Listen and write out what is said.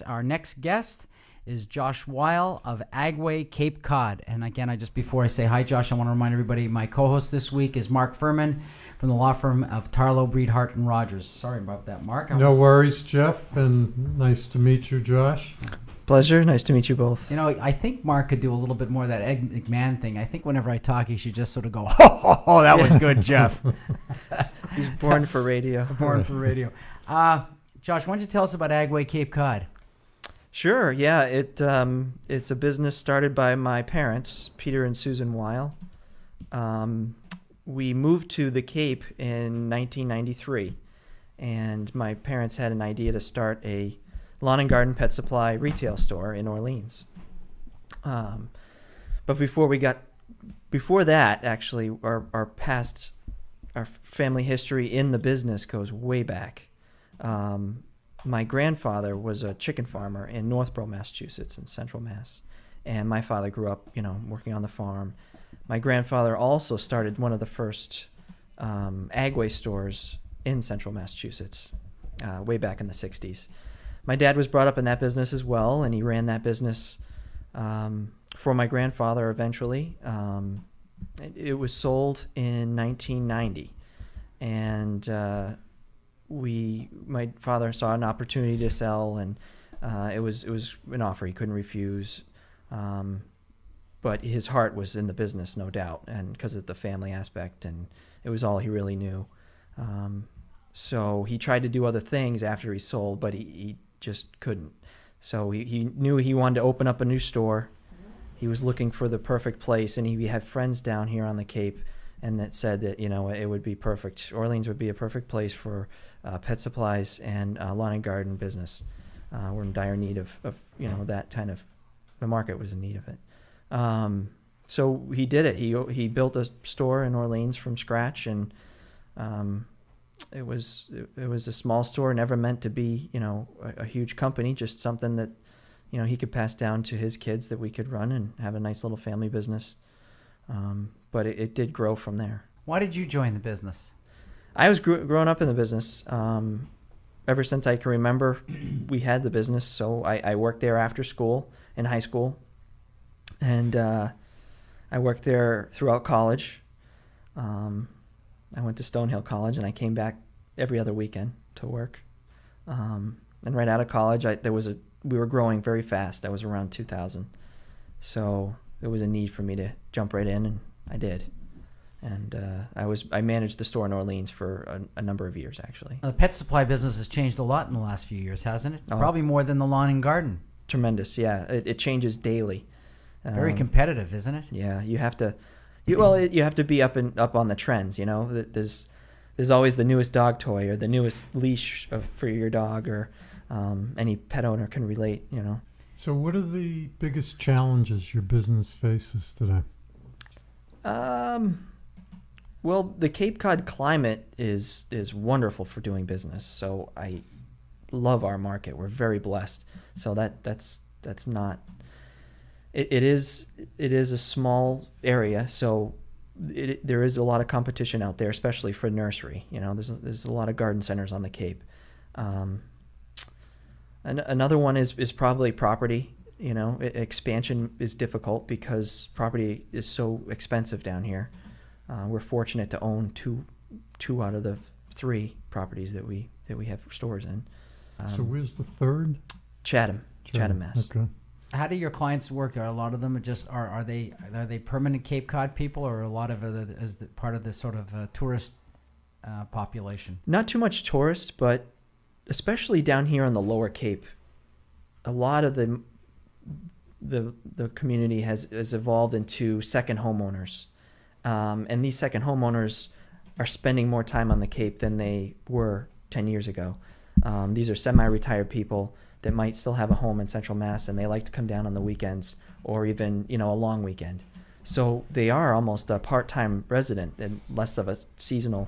Our next guest is Josh Wile of Agway, Cape Cod. And again, before I say hi, Josh, I want to remind everybody my co-host this week is Mark Furman from the law firm of Tarlow, Breed, Hart, and Rogers. Sorry about that, Mark. No worries, Jeff, and nice to meet you, Josh. Pleasure. Nice to meet you both. You know, I think Mark could do a little bit more of that Ed McMahon thing. I think whenever I talk, he should just sort of go, "Oh, that was good, Jeff." He's born for radio. Born for radio. Josh, why don't you tell us about Agway, Cape Cod? Sure. Yeah. It's a business started by my parents, Peter and Susan Wile. We moved to the Cape in 1993, and my parents had an idea to start a lawn and garden pet supply retail store in Orleans. But before that, actually, our family history in the business goes way back. My grandfather was a chicken farmer in Northborough, Massachusetts, in Central Mass, and my father grew up, working on the farm. My grandfather also started one of the first Agway stores in Central Massachusetts, way back in the 60s. My dad was brought up in that business as well, and he ran that business for my grandfather eventually. It was sold in 1990, and my father saw an opportunity to sell, and it was an offer he couldn't refuse. But his heart was in the business, no doubt, and because of the family aspect, and it was all he really knew. So he tried to do other things after he sold, but he just couldn't. So he knew he wanted to open up a new store. He was looking for the perfect place, and he had friends down here on the Cape, and that said that it would be perfect. Orleans would be a perfect place for pet supplies and lawn and garden business. We're in dire need of that kind of. The market was in need of it. So he did it. He built a store in Orleans from scratch, and it was a small store, never meant to be a huge company, just something that he could pass down to his kids that we could run and have a nice little family business. But it did grow from there. Why did you join the business? I was growing up in the business. Ever since I can remember, we had the business. So I worked there after school, in high school. And I worked there throughout college. I went to Stonehill College, and I came back every other weekend to work. And right out of college, we were growing very fast. I was around 2000. So there was a need for me to jump right in, and I did. And I managed the store in Orleans for a number of years, actually. The pet supply business has changed a lot in the last few years, hasn't it? Probably more than the lawn and garden. Tremendous, yeah. It changes daily. Very competitive, isn't it? Yeah, you have to be up on the trends. There's always the newest dog toy or the newest leash for your dog, or any pet owner can relate. So, what are the biggest challenges your business faces today? Well, the Cape Cod climate is wonderful for doing business. So I love our market. We're very blessed. So that's not. It is a small area, so there is a lot of competition out there, especially for nursery. There's a lot of garden centers on the Cape. And another one is probably property. Expansion is difficult because property is so expensive down here. We're fortunate to own two out of the 3 properties that we have stores in. So where's the third? Chatham, Mass. Okay. How do your clients work? Are a lot of them are they permanent Cape Cod people, or a lot of it is part of this sort of tourist population? Not too much tourist, but especially down here on the Lower Cape, a lot of the community has evolved into second homeowners, and these second homeowners are spending more time on the Cape than they were 10 years ago. These are semi-retired people that might still have a home in Central Mass, and they like to come down on the weekends or even, a long weekend. So they are almost a part-time resident and less of a seasonal